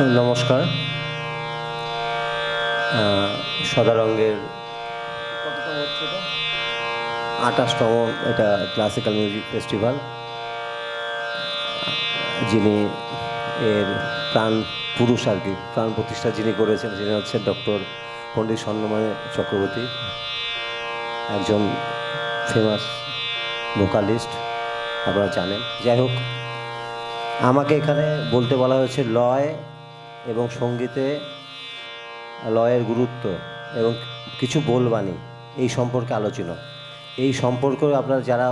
নমস্কার। সদারঙ্গের কততম হচ্ছে এটা? 28তম এটা ক্লাসিক্যাল মিউজিক ফেস্টিভ্যাল। যিনি এর প্রাণ পুরুষ আর কি, প্রাণ প্রতিষ্ঠা যিনি করেছেন যিনি হচ্ছেন ডক্টর পণ্ডিত স্বর্ণময় চক্রবর্তী, একজন ফেমাস ভোকালিস্ট, আপনারা জানেন। যাই হোক, আমাকে এখানে বলতে বলা হয়েছে লয় এবং সঙ্গীতে লয়ের গুরুত্ব এবং কিছু বলবানি এই সম্পর্কে আলোচনা। এই সম্পর্কে আপনারা যারা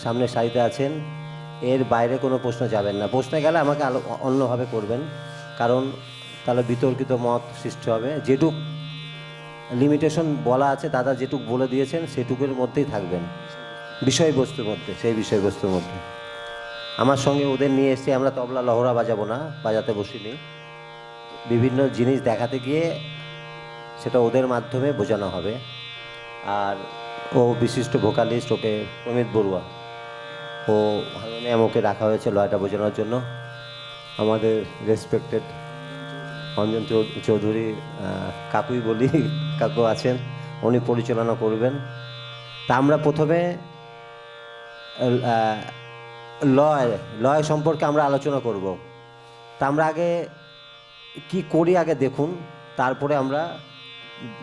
সামনে সারিতে আছেন এর বাইরে কোনো প্রশ্ন যাবেন না। প্রশ্নে গেলে আমাকে অন্যভাবে করবেন, কারণ তাহলে বিতর্কিত মত সৃষ্টি হবে। যেটুক লিমিটেশন বলা আছে, দাদা যেটুক বলে দিয়েছেন সেটুকুর মধ্যেই থাকবেন, বিষয়বস্তুর মধ্যে, সেই বিষয়বস্তুর মধ্যে। আমার সঙ্গে ওদের নিয়ে এসে আমরা তবলা লহরা বাজাবো না, বাজাতে বসিনি। বিভিন্ন জিনিস দেখাতে গিয়ে সেটা ওদের মাধ্যমে বোঝানো হবে। আর ও বিশিষ্ট ভোকালিস্ট, ওকে প্রমিত বড়ুয়া, ও হারমোনিয়াম, ওকে রাখা হয়েছে লয়টা বোঝানোর জন্য। আমাদের রেসপেক্টেড অঞ্জন চৌধুরী, কাকুই বলি, কাকু আছেন, উনি পরিচালনা করবেন। তা আমরা প্রথমে লয় সম্পর্কে আমরা আলোচনা করব। তা আমরা আগে কি করি আগে দেখুন, তারপরে আমরা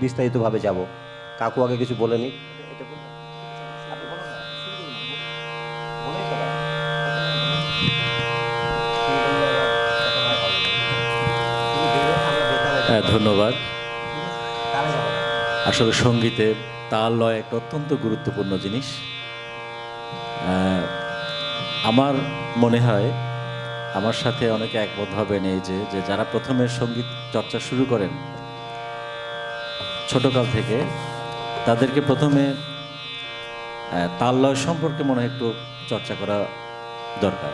বিস্তারিতভাবে যাব। কাকু আগে কিছু বলে নিক। ধন্যবাদ। আসলে সঙ্গীতে তাল লয় একটা অত্যন্ত গুরুত্বপূর্ণ জিনিস। আমার মনে হয় আমার সাথে অনেকে একমত হবেন এই যে যারা প্রথমে সঙ্গীত চর্চা শুরু করেন ছোটকাল থেকে, তাদেরকে প্রথমে তাল লয় সম্পর্কে মনে হয় একটু চর্চা করা দরকার।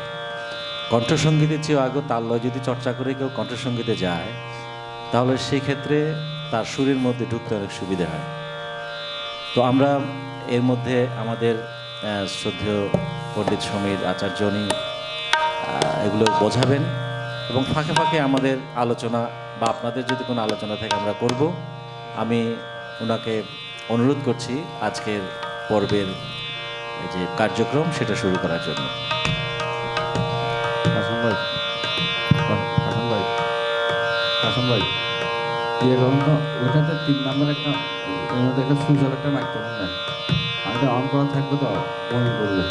কণ্ঠসঙ্গীতের চেয়েও আগে তাল লয় যদি চর্চা করে কেউ কণ্ঠসঙ্গীতে যায়, তাহলে সেই ক্ষেত্রে তার সুরের মধ্যে ঢুকতে অনেক সুবিধা হয়। তো আমরা এর মধ্যে আমাদের শ্রদ্ধেয় পণ্ডিত সমীর আচার্য উনি এগুলো বোঝাবেন, এবং ফাঁকে ফাঁকে আমাদের আলোচনা বা আপনাদের যদি কোনো আলোচনা থাকে আমরা করব। আমি ওনাকে অনুরোধ করছি আজকের পর্বের যে কার্যক্রম সেটা শুরু করার জন্য। ইয়ে করুন তো, ওইটাতে 3 নাম্বার একটা, এর মধ্যে একটা সুইচ একটা মাইক্রোফোন নেন, আর এটা অন করা থাকবে তো মনে করবে।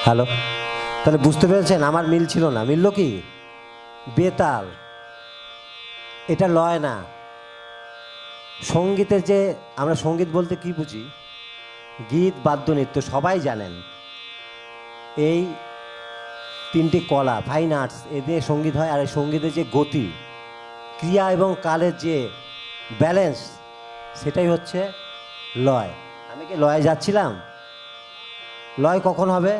হ্যালো, তাহলে বুঝতে পেরেছেন আমার মিল ছিল না। মিলল কি? বেতাল, এটা লয় না। সঙ্গীতের যে আমরা সঙ্গীত বলতে কি বুঝি, গীত, বাদ্য, নৃত্য, সবাই জানেন। এই 3টি কলা, ফাইন আর্টস, এদের সঙ্গীত হয়। আর এই সঙ্গীতের যে গতি, ক্রিয়া এবং কালের যে ব্যালেন্স, সেটাই হচ্ছে লয়। আমি কি লয়ে যাচ্ছিলাম? লয় কখন হবে?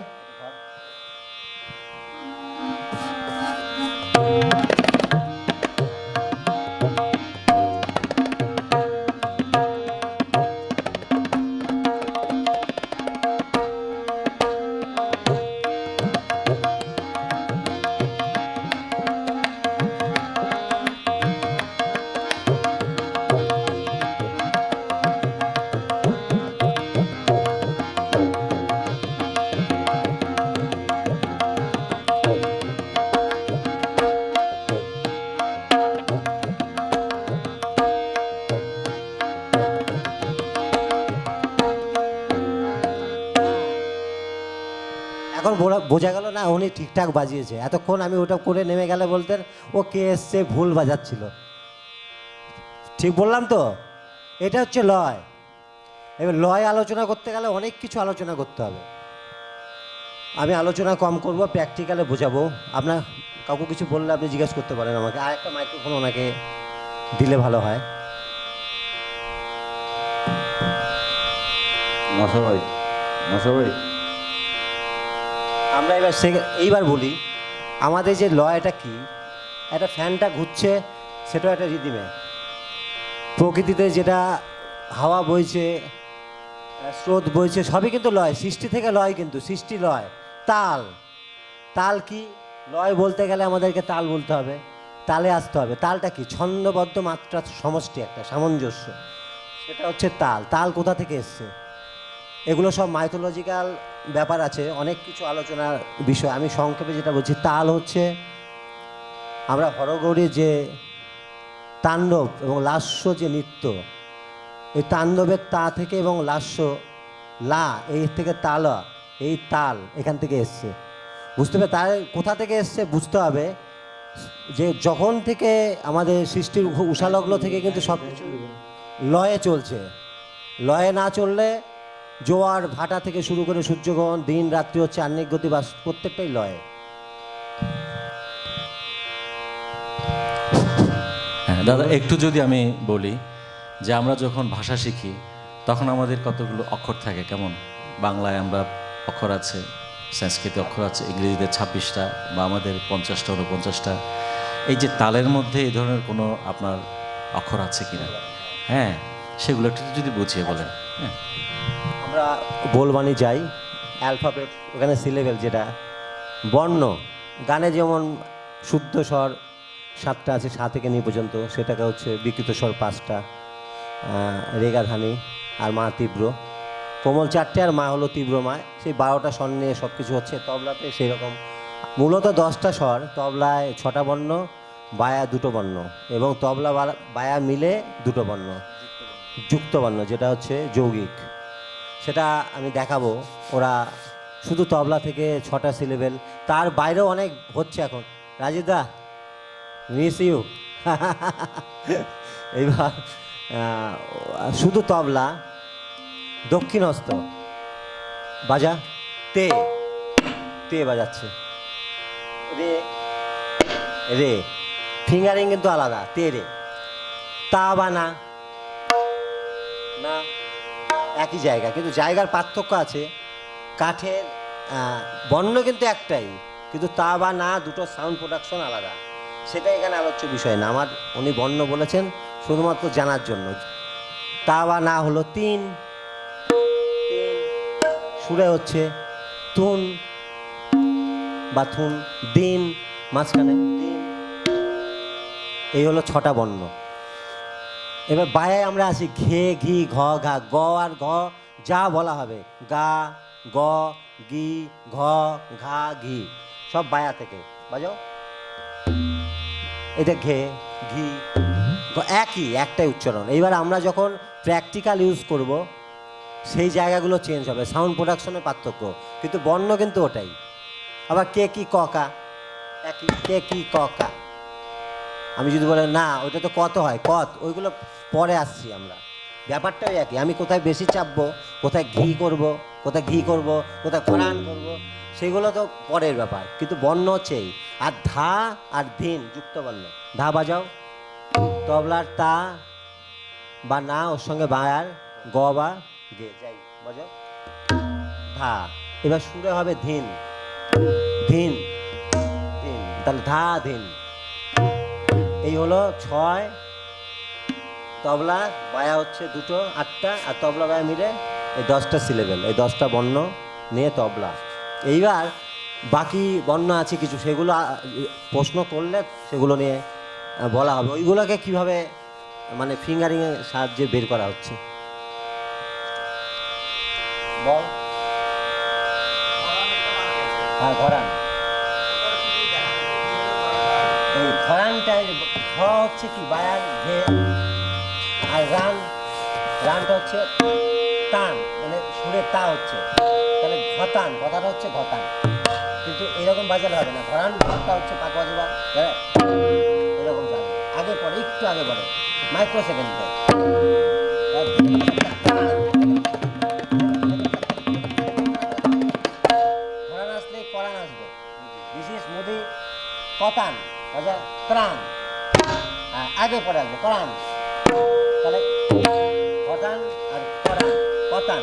তখন বোঝা গেল না উনি ঠিকঠাক বাজিয়েছে। এতক্ষণ আমি ওটা করে নেমে গেলে বলতেন ও কে এসছে ভুল বাজাচ্ছিল। ঠিক বললাম তো? এটা হচ্ছে লয়। এবার লয় আলোচনা করতে গেলে অনেক কিছু আলোচনা করতে হবে। আমি আলোচনা কম করব, প্র্যাকটিক্যালে বোঝাবো। আপনার কাউকে কিছু বললে আপনি জিজ্ঞেস করতে পারেন আমাকে। আর একটা মাইক্রোফোন ওনাকে দিলে ভালো হয়। নশা ভাই, আমরা এইবার বলি আমাদের যে লয়টা কি, একটা ফ্যানটা ঘুরছে সেটাও একটা রিদিমে। প্রকৃতিতে যেটা হাওয়া বইছে, স্রোত বইছে, সবই কিন্তু লয়। সৃষ্টি থেকে লয়, কিন্তু সৃষ্টি লয়। তাল, তাল কি? লয় বলতে গেলে আমাদেরকে তাল বলতে হবে, তালে আসতে হবে। তালটা কি? ছন্দবদ্ধ মাত্রা সমষ্টি, একটা সামঞ্জস্য, সেটা হচ্ছে তাল। তাল কোথা থেকে এসছে? এগুলো সব মাইথোলজিক্যাল ব্যাপার আছে, অনেক কিছু আলোচনার বিষয়। আমি সংক্ষেপে যেটা বলছি, তাল হচ্ছে আমরা হরগৌরীর যে তাণ্ডব এবং লাস্য যে নৃত্য, এই তাণ্ডবের তা থেকে এবং লাস্য লা, এই থেকে তাল, এই তাল এখান থেকে এসছে। বুঝতে হবে তার কোথা থেকে এসছে বুঝতে হবে। যে যখন থেকে আমাদের সৃষ্টির উষালগ্ন থেকে কিন্তু সব কিছু লয়ে চলছে। লয়ে না চললে জোয়ার ভাটা থেকে শুরু করে সূর্যগ্রহণ, দিন রাত্রি হচ্ছে আহ্নিক গতি, বা প্রত্যেকটাই লয়ে। হ্যাঁ দাদা, একটু যদি আমি বলি যে আমরা যখন ভাষা শিখি তখন আমাদের কতগুলো অক্ষর থাকে, কেমন? বাংলায় আমরা অক্ষর আছে, সংস্কৃতে অক্ষর আছে, ইংরেজিতে 26টা, বা আমাদের 50টা 49টা। এই যে তালের মধ্যে এই ধরনের কোনো আপনার অক্ষর আছে কিনা? হ্যাঁ, সেগুলো একটু যদি বুঝিয়ে বলেন। হ্যাঁ, আমরা বোলবাণী যাই, অ্যালফাবেট, ওখানে সিলেবেল যেটা বর্ণ, গানে যেমন শুদ্ধ স্বর 7টা আছে, সা থেকে নি পর্যন্ত, সেটাকে হচ্ছে বিকৃত স্বর 5টা, রেগাধানী আর মা তীব্র, কোমল 4টে, আর মা হলো তীব্র মা। সেই 12টা স্বর নিয়ে সব কিছু হচ্ছে। তবলাতে সেই রকম মূলত 10টা স্বর, তবলায় 6টা বর্ণ, বায়া 2টো বর্ণ, এবং তবলা বায়া মিলে 2টো বর্ণ, যুক্ত বর্ণ যেটা হচ্ছে যৌগিক। সেটা আমি দেখাবো। ওরা শুধু তবলা থেকে 6টা সিলেবেল, তার বাইরেও অনেক হচ্ছে এখন। Rajida, miss you. এইবার শুধু তবলা, দক্ষিণ হস্ত বাজা, তে, তে বাজাচ্ছে, রে, রে, ফিঙ্গারিং কিন্তু আলাদা, তে রে। তা বা না, না একই জায়গা, কিন্তু জায়গার পার্থক্য আছে। কাঠের বর্ণ কিন্তু একটাই, কিন্তু তা বা না দুটো সাউন্ড প্রোডাকশন আলাদা। সেটা এখানে আলোচ্য বিষয় না। আমার উনি বর্ণ বলেছেন শুধুমাত্র জানার জন্য। তা বা না হলো 3, 3 সুরে হচ্ছে তুন বা থুন, দিন মাঝখানে দিন। এই হলো 6টা বর্ণ। এবার বায়ায় আমরা আসি, ঘে, ঘি, ঘ, ঘা, গ আর ঘ যা বলা হবে, গা, গ, গি, ঘ, ঘা, ঘি, সব বায়া থেকে বাজাও। এটা ঘে, ঘি, একই একটাই উচ্চারণ। এইবার আমরা যখন প্র্যাকটিক্যাল ইউজ করব সেই জায়গাগুলো চেঞ্জ হবে, সাউন্ড প্রোডাকশনের পার্থক্য, কিন্তু বর্ণ কিন্তু ওটাই। আবার কে কি ক কা একই, কে কি ক কা। আমি যদি বলেন না ওইটা তো কত হয়, কত, ওইগুলো পরে আসছি আমরা, ব্যাপারটাই একই। আমি কোথায় বেশি চাপবো, কোথায় ঘি করব, কোথায় ঘি করব, কোথায় ফরান করব, সেগুলো তো পরের ব্যাপার, কিন্তু বর্ণ হচ্ছে এই। আর ধা আর ধিন যুক্ত বর্ণ। ধা বাজাও, তবলার তা বা না, ওর সঙ্গে বায়ার গ বা গে, যাই বাজাও, ধা। এবার সুরে হবে ধিন, ধিন, ধিন, তাহলে ধা ধিন। এই হলো 6, তবলা বায়া হচ্ছে 2টো, 8টা, আর তবলা বায়া মিলে এই 10টা সিলেবেল, এই 10টা বর্ণ নিয়ে তবলা। এইবার বাকি বর্ণ আছে কিছু, সেগুলো প্রশ্ন করলে সেগুলো নিয়ে বলা হবে। ওইগুলোকে কিভাবে মানে ফিঙ্গারিংয়ের সাহায্যে বের করা হচ্ছে। বল। হ্যাঁ, ঘরান। এই ঘরানটায় ঘ হচ্ছে কি বায়ার ঘে, আর রান, রানটা হচ্ছে টান, মানে সুরের তা হচ্ছে, তাহলে ঘতান, কথাটা হচ্ছে ঘতান। কিন্তু এরকম বাজালে হবে না। ঘরান ঘরটা হচ্ছে পাক বাজাবা, হ্যাঁ এরকম যাবে, আগে পরে একটু আগে পরে মাইক্রো সেকেন্ডে। ঘরান আসলে করান আসবে, বিশেষ মোদি কতান বাজা ত্রাণ, আগে পরে আসবে করান, তাহলে কতান আর করান কতান,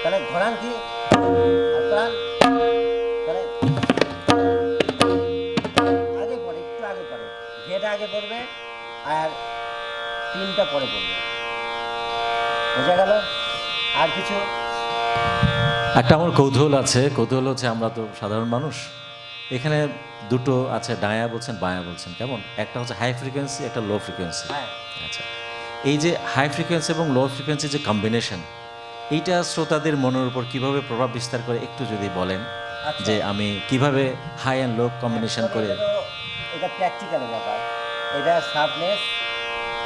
তাহলে ঘরান কি আর ত্রাণ, তাহলে আগে পরে একটু আগে পরে, ঘেটা আগে পড়বে আর তিনটা পরে পড়বে। বোঝা গেল? আর কিছু? একটা আমার কৌতূহল আছে, কৌতূহল হচ্ছে আমরা তো সাধারণ মানুষ, এখানে দুটো আছে, ডায়া বলছেন বায়া বলছেন, কেমন? একটা হচ্ছে হাই ফ্রিকোয়েন্সি, একটা লো ফ্রিকোয়েন্সি। হ্যাঁ আচ্ছা, এই যে হাই ফ্রিকোয়েন্সি এবং লো ফ্রিকোয়েন্সি যে কম্বিনেশন, এইটা শ্রোতাদের মনের উপর কিভাবে প্রভাব বিস্তার করে একটু যদি বলেন, আচ্ছা। যে আমি কিভাবে হাই অ্যান্ড লো কম্বিনেশন করে। এটা প্র্যাকটিক্যালের ব্যাপার। এটা শার্পনেস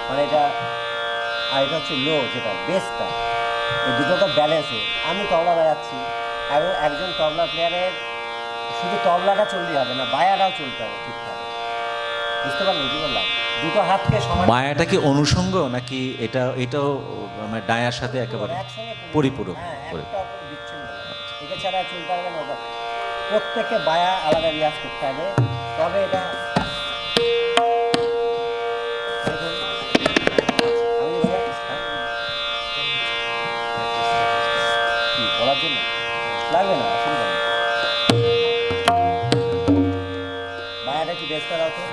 মানে এটা, আর এটা হচ্ছে লো যেটা বেসটা, এই দুটোকে ব্যালেন্সে। আমি তবলা বাজাচ্ছি এবং একজন তবলা প্লেয়ারের শুধু তবলাটা চললেই হবে না, বায়াটাও চলতে হবে ঠিকঠাক। বুঝতে পারলেন কি বললাম? দুটো হাতকে সমান বায়াটা কি অনুষঙ্গ নাকি এটাও মানে ডায়ার সাথে একেবারে একসঙ্গে পরিপূরক? হ্যাঁ, একটা অপর বিচ্ছিন্ন না। এটা ছাড়া চলতে পারবে না। ওটা প্রত্যেককে বায়া আলাদা রিয়াজ করতে হবে, তবে এটা দেখুন আমি কি পড়ার জন্য লাগবে না, অসুবিধা নেই। বায়াটা একটু বেস্ট করা হতো।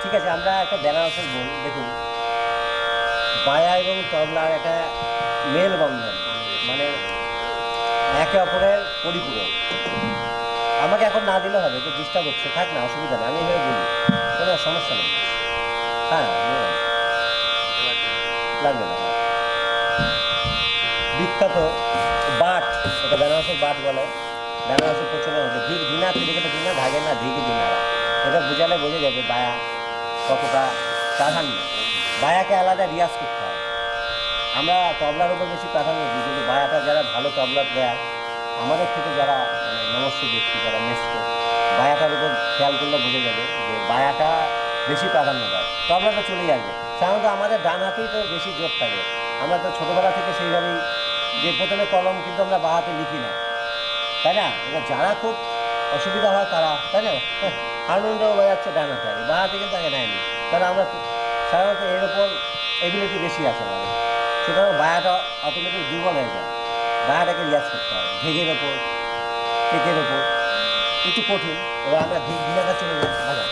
ঠিক আছে, আমরা একটা বেনারসের বই দেখুন, বায়া এবং তবলার একটা মেলবন্ধন, মানে একে অপরের পরিপূরক। আমাকে এখন না দিলে হবে, তো ডিস্টার্ব হচ্ছে, থাক না, অসুবিধা নেই, আমি এভাবে বলি, কোনো সমস্যা নেই। হ্যাঁ লাগবে না। বিখ্যাত বাট, এটা বেনারসের বাট বলে, বেনারসের প্রচলন হচ্ছে ধিক দিনা তিরিকেটা দিনা ধাগে না ধিক দিনারা। এটা বোঝালে বোঝা যাবে বায়া কতটা প্রাধান্য। বায়াকে আলাদা রিয়াজ করতে হয়। আমরা তবলার উপর বেশি প্রাধান্য দিই, কিন্তু বায়াটা যারা ভালো তবলা প্লেয়ার, আমাদের থেকে যারা মানে নমস্য ব্যক্তি, যারা মেস্ট, বায়াটার উপর খেয়াল করলে বোঝা যাবে যে বায়াটা বেশি প্রাধান্য দেয়। তবলা তো চলেই আসবে, সাধারণত আমাদের ডান হাতেই তো বেশি জোর থাকে। আমরা তো ছোটোবেলা থেকে সেইভাবেই, যে প্রথমে কলম কিন্তু আমরা বাঁ হাতে লিখি না, তাই না? এবার যারা খুব অসুবিধা হয় তারা, তাই না, হারমোনিয়ামটাও বাজাচ্ছে ডান হাতে, বাঁ হাতে কিন্তু আগে নেয়নি, কারণ আমরা সাধারণত এর ওপর এবিলিটি বেশি আছে আমাদের। সুতরাং বায়াটা অটোমেটিক দুর্বল হয়ে যায়। বায়াটাকে রিয়াজ করতে হয় ঢেকের ওপর, টেকের ওপর, একটু কঠিন। এবার আমরা ঢেক দিনাটা চলে যাই, বাজা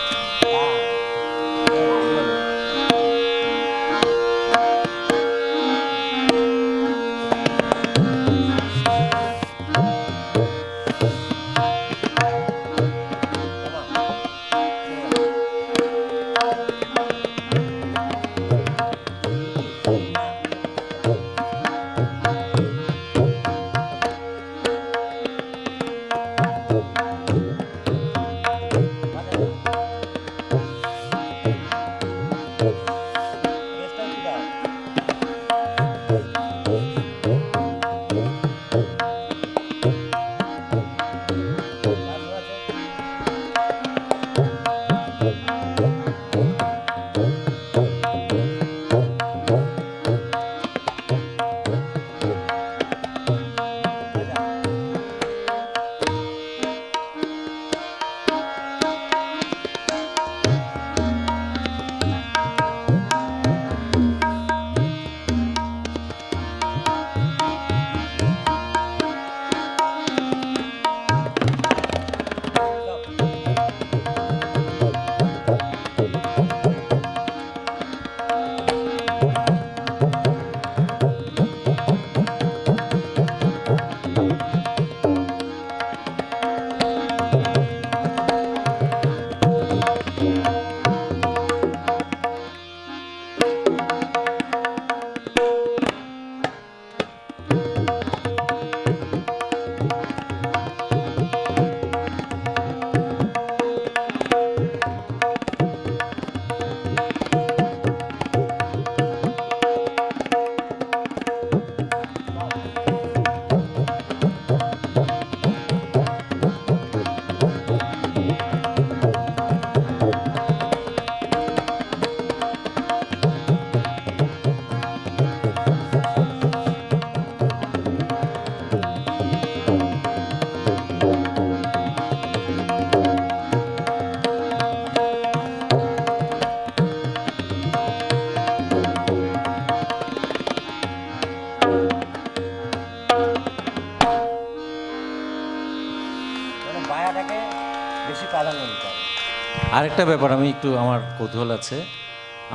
আরেকটা ব্যাপার আমি একটু আমার কৌতূহল আছে,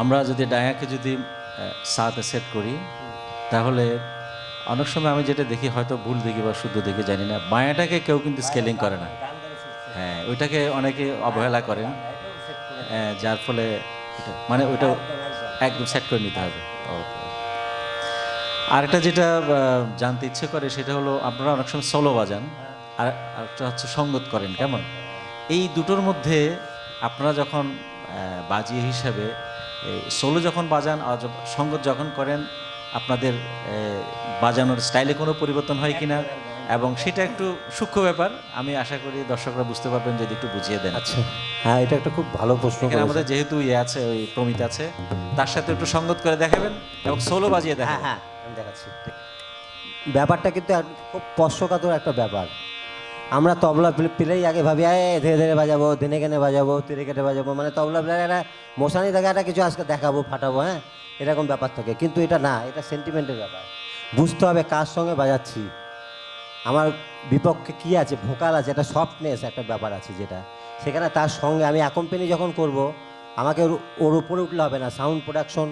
আমরা যদি ডায়াকে যদি সাতে সেট করি তাহলে অনেক সময় আমি যেটা দেখি, হয়তো ভুল দেখি বা শুদ্ধ দেখি জানি না, বায়াটাকে কেউ কিন্তু স্কেলিং করে না। হ্যাঁ, ওইটাকে অনেকে অবহেলা করেন, যার ফলে মানে ওইটা একদম সেট করে নিতে হবে। আরেকটা যেটা জানতে ইচ্ছে করে সেটা হলো, আপনারা অনেক সময় সোলো বাজান, আর আরেকটা হচ্ছে সঙ্গত করেন, কেমন এই দুটোর মধ্যে আপনারা যখন বাজিয়ে হিসাবে সোলো যখন বাজান আর সঙ্গত যখন করেন, আপনাদের বাজানোর স্টাইলে কোনো পরিবর্তন হয় কিনা, এবং সেটা একটু সূক্ষ্ম ব্যাপার, আমি আশা করি দর্শকরা বুঝতে পারবেন যদি একটু বুঝিয়ে দেন। আচ্ছা, হ্যাঁ, এটা একটা খুব ভালো প্রশ্ন এখানে করেছেন। আমাদের যেহেতু আছে, ওই প্রমিত আছে, তার সাথে একটু সঙ্গত করে দেখাবেন এবং সোলো বাজিয়ে হ্যাঁ দেখাবেন। হ্যাঁ, আমি দেখাচ্ছি। ব্যাপারটা কিন্তু খুব স্পর্শকাতর একটা ব্যাপার। আমরা তবলা প্লেই আগে ভাবি ধীরে ধীরে বাজাবো, দিনে কেনে বাজাবো, তিরে কেটে বাজাবো, মানে তবলা প্লেয়ার একটা মশানি থাকে, একটা কিছু আজকে দেখাবো, ফাটাবো, হ্যাঁ, এরকম ব্যাপার থাকে। কিন্তু এটা না, এটা সেন্টিমেন্টের ব্যাপার। বুঝতে হবে কার সঙ্গে বাজাচ্ছি, আমার বিপক্ষে কী আছে, ভোকাল আছে, একটা সফটনেস একটা ব্যাপার আছে, যেটা সেখানে তার সঙ্গে আমি অ্যাকম্পানি যখন করব, আমাকে ওর উপরে উঠলে হবে না, সাউন্ড প্রোডাকশন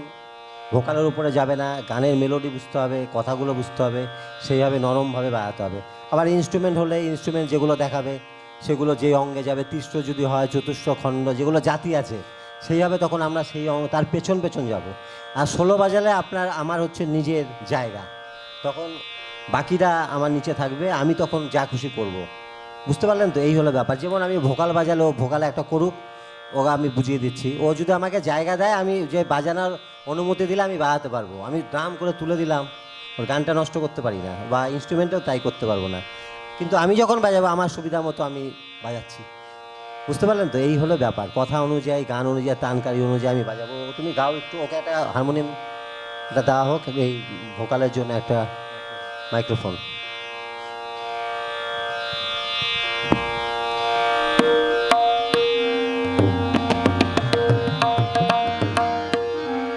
ভোকালের উপরে যাবে না, গানের মেলোডি বুঝতে হবে, কথাগুলো বুঝতে হবে, সেইভাবে নরমভাবে বাজাতে হবে। আবার ইনস্ট্রুমেন্ট হলে ইনস্ট্রুমেন্ট যেগুলো দেখাবে সেগুলো যে অঙ্গে যাবে, তিস্র যদি হয়, চতুর্থ খণ্ড যেগুলো জাতি আছে সেইভাবে, তখন আমরা সেই অঙ্গ তার পেছন পেছন যাব। আর ষোলো বাজালে আমার হচ্ছে নিজের জায়গা, তখন বাকিরা আমার নিচে থাকবে, আমি তখন যা খুশি করব। বুঝতে পারলেন তো? এই হলো ব্যাপার। যেমন আমি ভোকাল বাজালে, ও ভোকালে একটা করুক, ওকে আমি বুঝিয়ে দিচ্ছি। ও যদি আমাকে জায়গা দেয়, আমি যে বাজানোর অনুমতি দিলে আমি বাজাতে পারবো। আমি ড্রাম করে তুলে দিলাম, ওর গানটা নষ্ট করতে পারি না, বা ইনস্ট্রুমেন্টেও তাই করতে পারবো না। কিন্তু আমি যখন বাজাবো, আমার সুবিধা মতো আমি বাজাচ্ছি। বুঝতে পারলেন তো? এই হলো ব্যাপার। কথা অনুযায়ী, গান অনুযায়ী, তানকারি অনুযায়ী আমি বাজাবো। তুমি গাও একটু, ওকে একটা হারমোনিয়াম এটা দেওয়া হোক, এই ভোকালের জন্য একটা মাইক্রোফোন।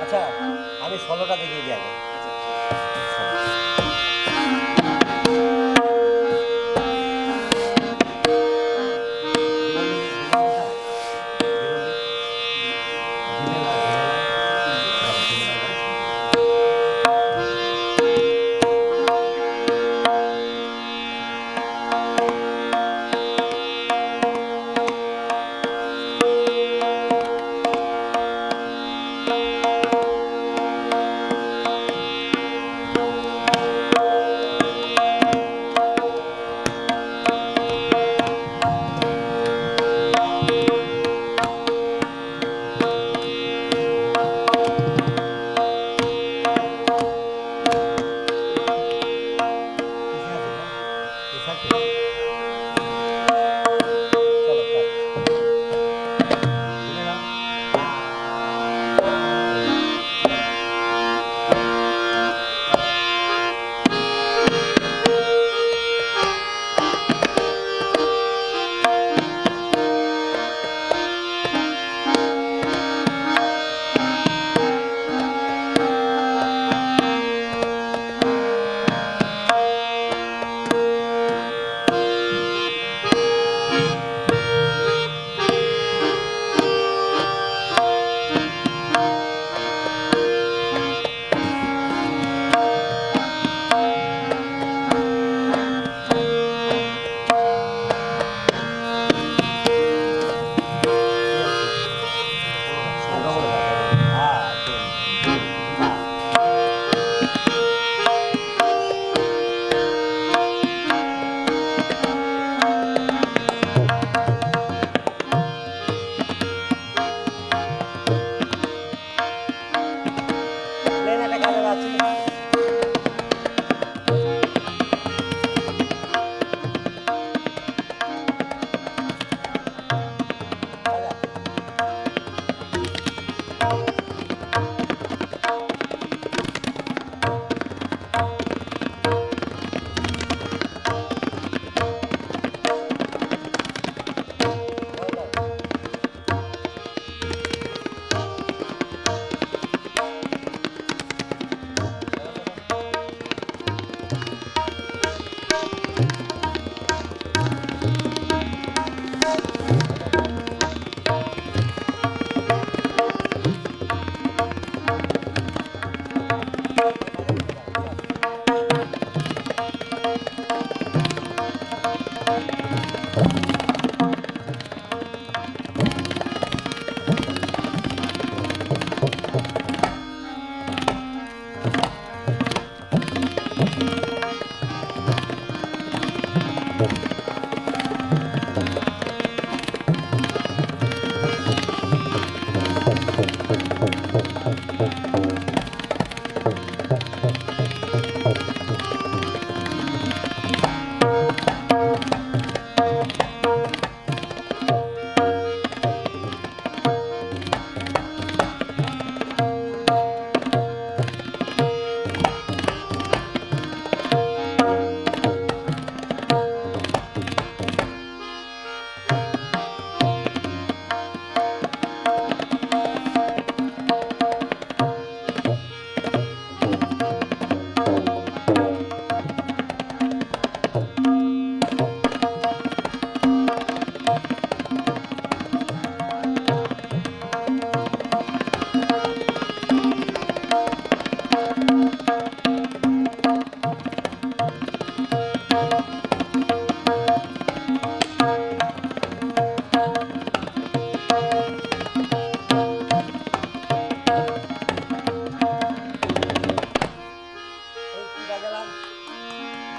আচ্ছা, আমি ষোলোটা দেখিয়ে দিই আগে।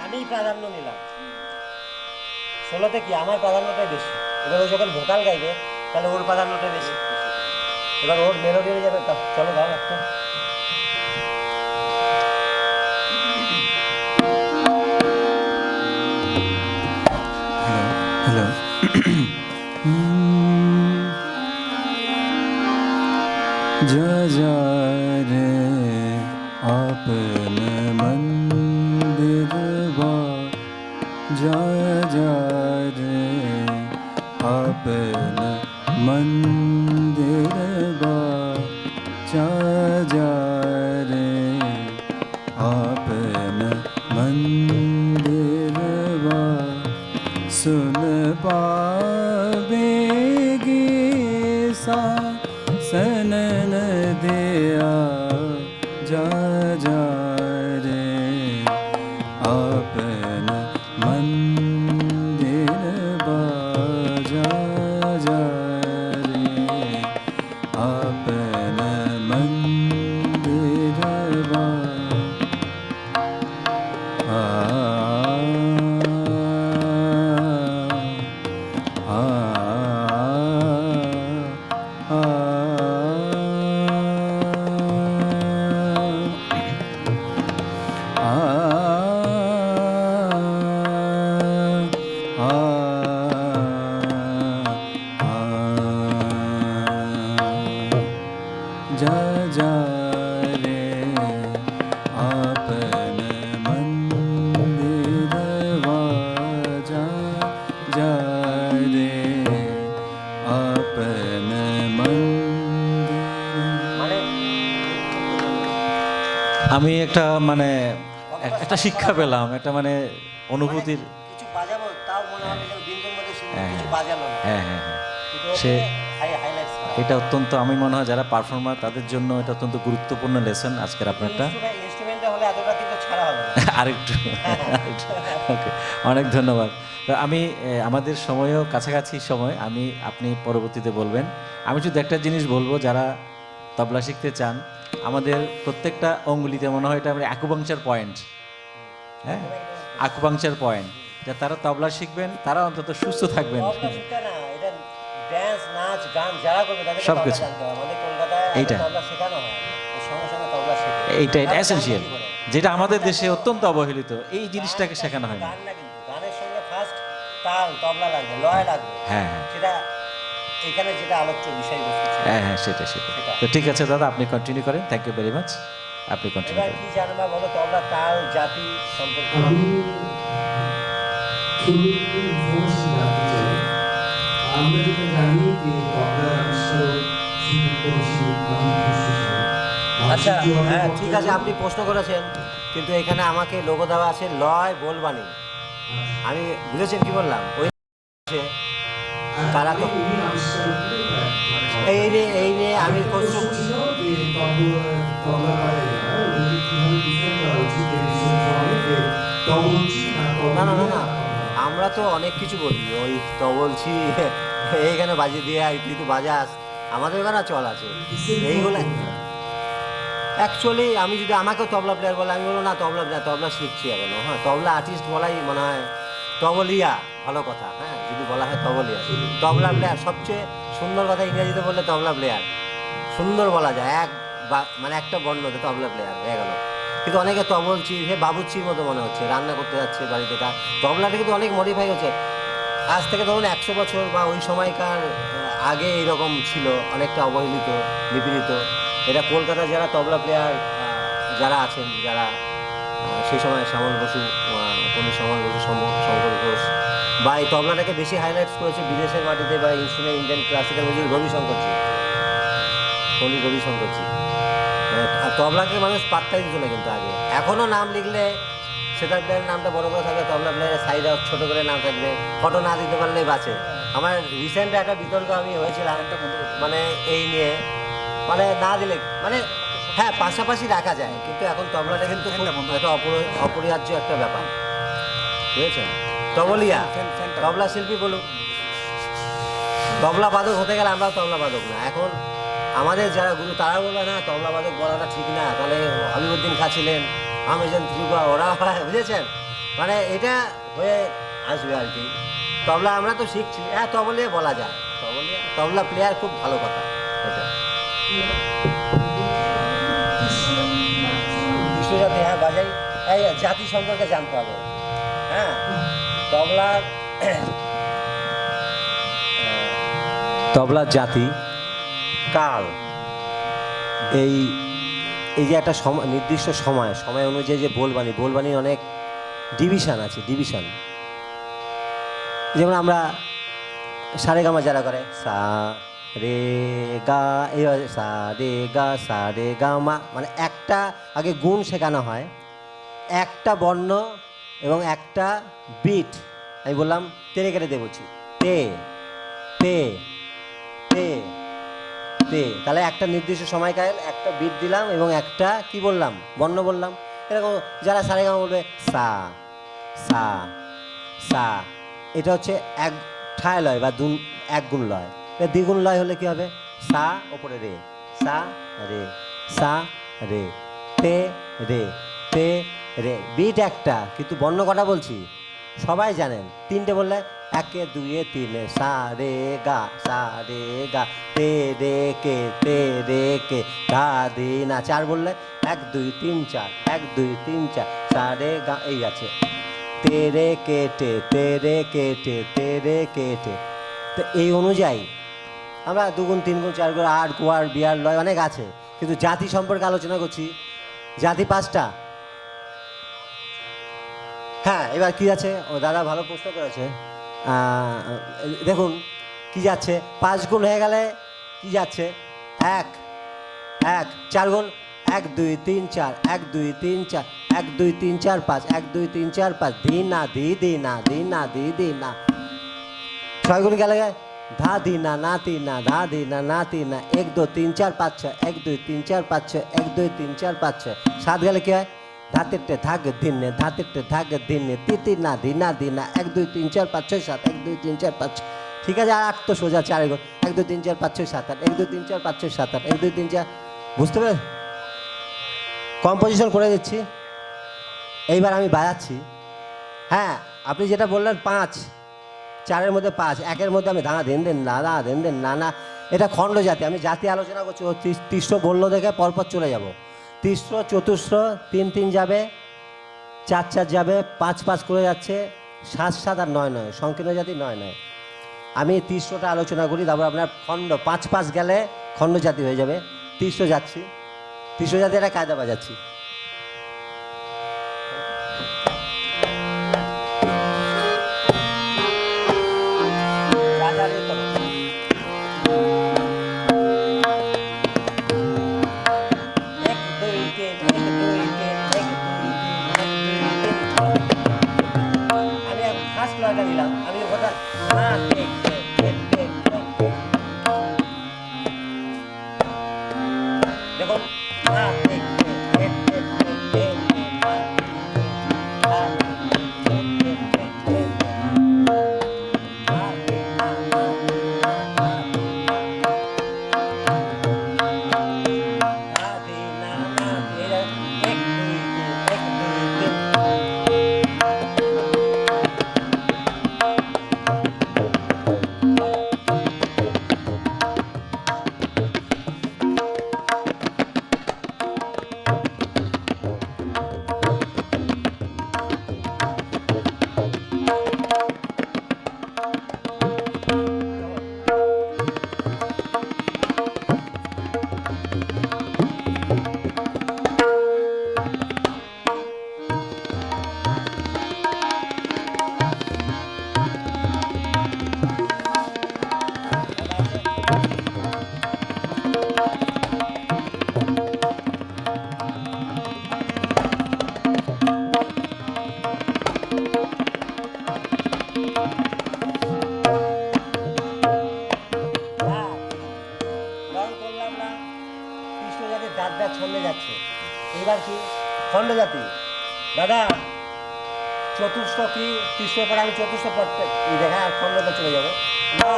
আমি প্রাধান্য নিলাম সোলোতে, কি আমার প্রাধান্যটাই বেশি। এবার ও যখন ভোকাল গাইবে তাহলে ওর প্রাধান্যটাই বেশি, এবার ওর মেলোডি হয়ে যাবে। চলো গাও একটা। हेलो जा जा रे आपन मंदिर बा, जा जा रे आपन मंदिर बा, जा जा रे आपन मंदिर बा, सुन पावेगी सा सनन दिया, जा जा रे आपन मंदिर बा, जा जा रे आपन मंदिर बा। जा जा रे आपन मंदिर वा, जा जा रे आपन मंदिर। মানে আমি একটা মানে একটা শিক্ষা পেলাম, একটা মানে অনুভূতির। কিছু বাজাবো তাও মনে হবে যে বিন্দুর মধ্যে হ্যাঁ। কিছু বাজালো না। হ্যাঁ হ্যাঁ হ্যাঁ, কিন্তু সে হাইলাইটস এটা অত্যন্ত, আমি মনে হয় যারা পারফর্মার তাদের জন্য এটা অত্যন্ত গুরুত্বপূর্ণ লেসন আজকের আপনারটা। ইনস্ট্রুমেন্টে হলে এতটা কিন্তু ছাড়া হবে না। আরেকটু ওকে, অনেক ধন্যবাদ। তো আমি আমাদের সময়ও কাছাকাছি সময়, আপনি পরবর্তীতে বলবেন। আমি শুধু একটা জিনিস বলবো, যারা তবলা শিখতে চান, আমাদের প্রত্যেকটা অঙ্গুলিতে মনে হয় এটা আমরা আকুপাংচার পয়েন্ট, হ্যাঁ আকুপাংচার পয়েন্ট, যা তারা তবলা শিখবেন তারা অন্তত সুস্থ থাকবেন। তবলা শিক্ষা না, এটা ড্যান্স নাচ গান যারা করবে তাদেরকে তবলা সবকিছু। জানতে হবে। আমাদের কলকাতায় এইটা। তবলা শেখানো হয়, ওর সঙ্গে সঙ্গে তবলা শেখে। এইটা তারা এসেনশিয়াল, জানবে কি করে? যেটা আমাদের দেশে অত্যন্ত অবহেলিত, এই জিনিসটাকে শেখানো হয় না। গান না, কিন্তু গানের সঙ্গে ফার্স্ট তাল তবলা লাগবে, লয় লাগবে। হ্যাঁ হ্যাঁ সেটা এখানে যেটা আলোচ্য বিষয়বস্তু ছিল। হ্যাঁ হ্যাঁ, সেটা সেটা। সেটা। তো ঠিক আছে দাদা, আপনি কন্টিনিউ করেন। থ্যাংক ইউ ভেরি মাচ, আপনি কন্টিনিউ এবার করেন। কি জানবা বলো, তবলা তাল জাতি সম্পর্কে। আমি শুধু ইনফরমেশন জানতে চাই। আমরা যেটা জানি যে তবলার আবিষ্কার আচ্ছা হ্যাঁ ঠিক আছে, আপনি প্রশ্ন করেছেন, কিন্তু এখানে আমাকে লোগো দেওয়া আছে লয় বলবানি। আমি বুঝেছেন কি বললাম? ওই তারা তো এই নিয়ে আমি না না না না, আমরা তো অনেক কিছু বলি, ওই তবলছি এইখানে বাজিয়ে দিয়ে আয়, তুই তো বাজাস, আমাদের ওখানে চল আছে এইগুলো। অ্যাকচুয়ালি আমি যদি আমাকেও তবলা প্লেয়ার বলে, আমি বলবো না তবলা প্লেয়ার, তবলা শিখছি এখনো। হ্যাঁ, তবলা আর্টিস্ট বলাই মনে হয় তবলিয়া ভালো কথা। হ্যাঁ, যদি বলা হয় তবলিয়া, তবলা প্লেয়ার সবচেয়ে সুন্দর কথা। ইংরেজিতে বললে তবলা প্লেয়ার সুন্দর বলা যায়, এক মানে একটা বর্ণতে তবলা প্লেয়ার হয়ে গেল। কিন্তু অনেকে তবলচি, সে বাবুচির মতো মনে হচ্ছে, রান্না করতে যাচ্ছে বাড়িতে। তবলাটা কিন্তু অনেক মডিফাই হচ্ছে। আজ থেকে ধরুন 100 বছর বা ওই সময়কার আগে এরকম ছিল, অনেকটা অবহেলিত, নিপীড়িত। এটা কলকাতার যারা তবলা প্লেয়ার যারা আছেন, যারা সেই সময় শ্যামল বসু, পণ্ডিত শ্যামল বসু, শঙ্কর ঘোষ, বা এই তবলাটাকে বেশি হাইলাইটস করেছে বিদেশের মাটিতে বা ইনস্ট্রুমেন্ট ইন্ডিয়ান ক্লাসিক্যাল মিউজিক রবিশঙ্করজি, পণ্ডিত রবিশঙ্করজি। আর তবলাকে মানুষ পাত্তাই দিত না কিন্তু আগে। এখনও নাম লিখলে সেতার প্লেয়ারের নামটা বড় করে থাকবে, তবলা প্লেয়ারের সাইডে ছোটো করে নাম থাকবে, ফটো না দিতে পারলেই বাঁচে। আমার রিসেন্ট একটা বিতর্ক আমি হয়েছিলাম মানে এই নিয়ে, মানে না দিলে মানে হ্যাঁ পাশাপাশি রাখা যায়, কিন্তু এখন তবলাটা কিন্তু খুব একটা অপরিহার্য একটা ব্যাপার, বুঝেছেন? তবলিয়া তবলা শিল্পী বলুক, তবলা বাদক হতে গেলে আমরাও তবলা বাদক না। এখন আমাদের যারা গুরু তারা বলবে না তবলা বাদক বলাটা ঠিক না, তাহলে হাবিবুদ্দিন খাঁ ছিলেন, আমেজান ত্রিপুরা, ওরা বুঝেছেন? মানে এটা হয়ে আসবে আর কি। তবলা আমরা তো শিখছি, হ্যাঁ তবলিয়া বলা যায়, তবলা প্লেয়ার খুব ভালো কথা এটা। কৃষ্ণজাতি, হ্যাঁ বাজাই। এই জাতি সম্পর্কে জানতে হবে, হ্যাঁ তবলার জাতি, কাল, এই যে একটা নির্দিষ্ট সময় অনুযায়ী যে বলবানির অনেক ডিভিশন আছে, ডিভিশন। যেমন আমরা সারেগামা যারা করে সা রে গা, এই সা রে গা মা, মানে একটা আগে গুণ শেখানো হয়, একটা বর্ণ এবং একটা বিট। আমি বললাম তেরে কেটে দে, বলছি তে তে তে তে, তাহলে একটা নির্দিষ্ট সময়কাল একটা বিট দিলাম এবং একটা কি বললাম, বর্ণ বললাম। এরকম যারা সারেগামা বলবে সা সা সা, এটা হচ্ছে এক ঠায় লয় বা এক গুণ লয়। দ্বিগুণ লয় হলে কি হবে, সা ওপরে রে, সা রে, সা রে, তে রে, তে রে, বিট একটা, কিন্তু বর্ণ কটা বলছি সবাই জানেন, তিনটে বললে একে দুয়ে তিনে, সা রে গা, সা রে গা, তে রে কে, তে রে কে, ধা দি না। চার বললে 1 2 3 4, 1 2 3 4, সা রে গা, এই আছে তেরে কেটে, তেরে কেটে, তেরে কেটে। তো এই অনুযায়ী আমরা 2 গুণ 3 গুণ 4 গুণ 8 কোয়ার বিয়ার লয় অনেক আছে, কিন্তু জাতি সম্পর্কে আলোচনা করছি। জাতি 5টা। হ্যাঁ, এবার কি আছে, ও দাদা ভালো প্রশ্ন করেছে। দেখুন কি যাচ্ছে, 5 গুণ হয়ে গেলে কি যাচ্ছে, 1 1, 4 গুণ 1 2 3 4, 1 2 3 4, 1 2 3 4 5, 1 2 3 4 5, ধি না ধি দি না, ধি না ধি দি না। 6 গুণ গেলে ধা দি না না তি না, ধা দি না না তি না, 1 2 3 4 5 6, 1 2 3 4 5 6, 1 2 3 4 5 6। 7 গেলে কি হয়, ধাতেরটে থাক দিনে, ধাতেরটে থাক দিনে, তিতি না দি না দি না, 1 2 3 4 5 6 7, 1 2 3 4 5 6। ঠিক আছে, আর 8 তো সোজা 4 গুণ 1 2 3 4 5 6 7 8, 1 2 3 4 5 6 7 8, 1 2 3 4। বুঝতে পেরে কম্পোজিশন করে দিচ্ছি। এইবার আমি বাজাচ্ছি। হ্যাঁ, আপনি যেটা বললেন 5, 4-এর মধ্যে 5, 1-এর মধ্যে আমি ধা দেন দেন না, দা দেন দেন না না, এটা খণ্ড জাতি। আমি জাতি আলোচনা করছি, ও তিস্র বললো দেখে পরপর চলে যাব। তিস্র, চতুস্র, 3 3 যাবে, 4 4 যাবে, 5 5 করে যাচ্ছে, 7 7 আর 9 9, সংকীর্ণ জাতি 9 9। আমি তিস্রটা আলোচনা করি, তারপর আপনার খণ্ড 5 5 গেলে খণ্ড জাতি হয়ে যাবে। তিস্র যাচ্ছি, তিস্র জাতি একটা কায়দা বাজাচ্ছি। নিলাম আমি কথা দেখুন যাচ্ছে। এইবার কি খণ্ড জাতি দাদা চতুর্থ কি তৃতীয় পরে আমি চতুর্থ পড়তে দেখা আর খণ্ডতে চলে যাবো না।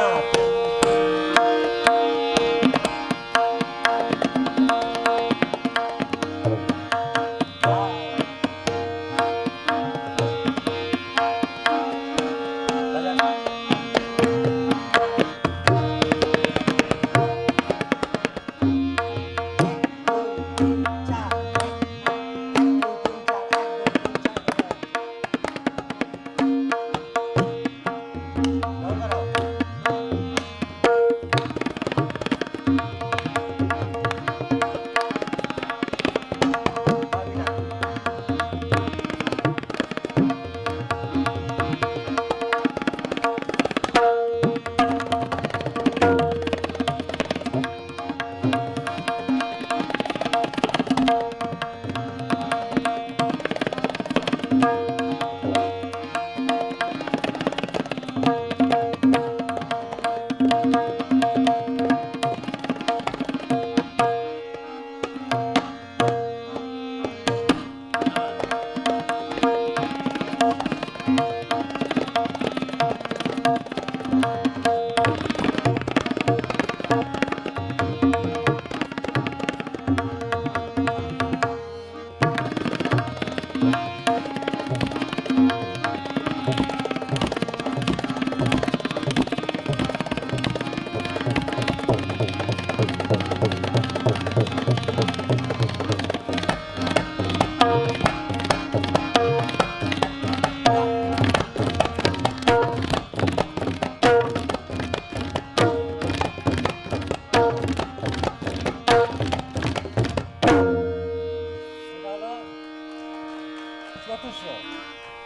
চতুর্থ।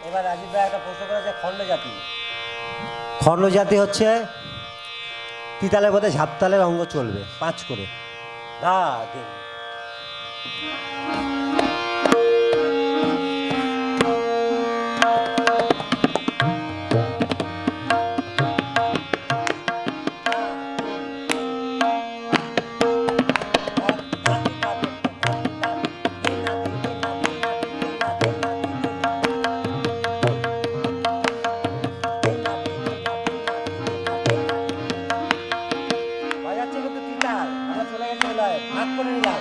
এবার রাজীব ভাই একটা প্রশ্ন করেছে খণ্ড জাতি। খণ্ড জাতি হচ্ছে তিতালের মধ্যে ঝাপতালের অঙ্গ চলবে 5 করে দা দিন। বাজাচ্ছে কিন্তু তিতাল, আমরা চলে গেছে ভাগ করে নিলাম।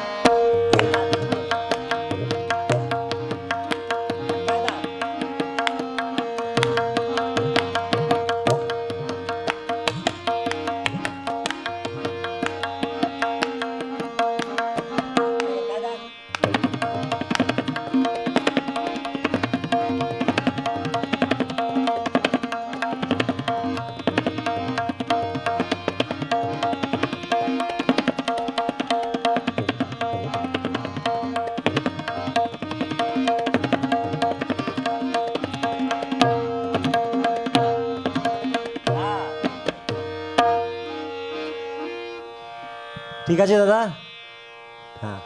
ঠিক আছে দাদা। হ্যাঁ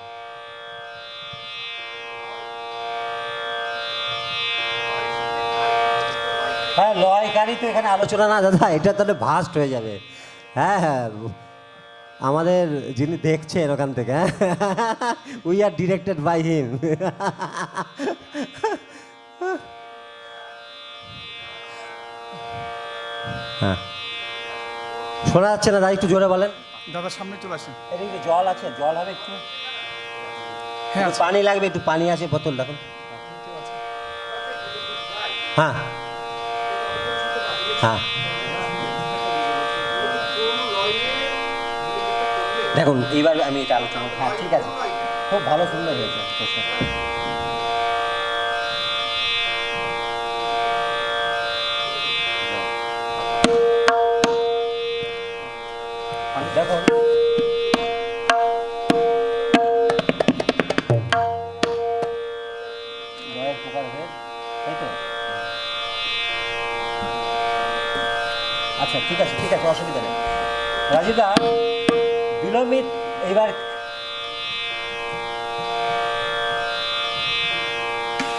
হ্যাঁ লয়কারী তো এখানে আলোচনা না দাদা, এটা তাহলে ভাস্ট হয়ে যাবে। হ্যাঁ হ্যাঁ আমাদের যিনি দেখছেন ওখান থেকে, হ্যাঁ we are directed by him. হ্যাঁ শোনা যাচ্ছে না দাদা, একটু জোরে বলেন। দাদা সামনে চলে আসেন। এদিকে জল আছে, জল হবে একটু? হ্যাঁ একটু পানি লাগবে, একটু পানি আছে বোতল দেখুন। হ্যাঁ হ্যাঁ দেখুন এইবার আমি এটা আলোচনা, হ্যাঁ ঠিক আছে, খুব ভালো সুন্দর হয়েছে প্রশ্ন। দেখুন লয়ের প্রকার হয়ে, তাই তো? আচ্ছা ঠিক আছে ঠিক আছে, অসুবিধা নেই। রাজীবদা বিলম্বিত এইবার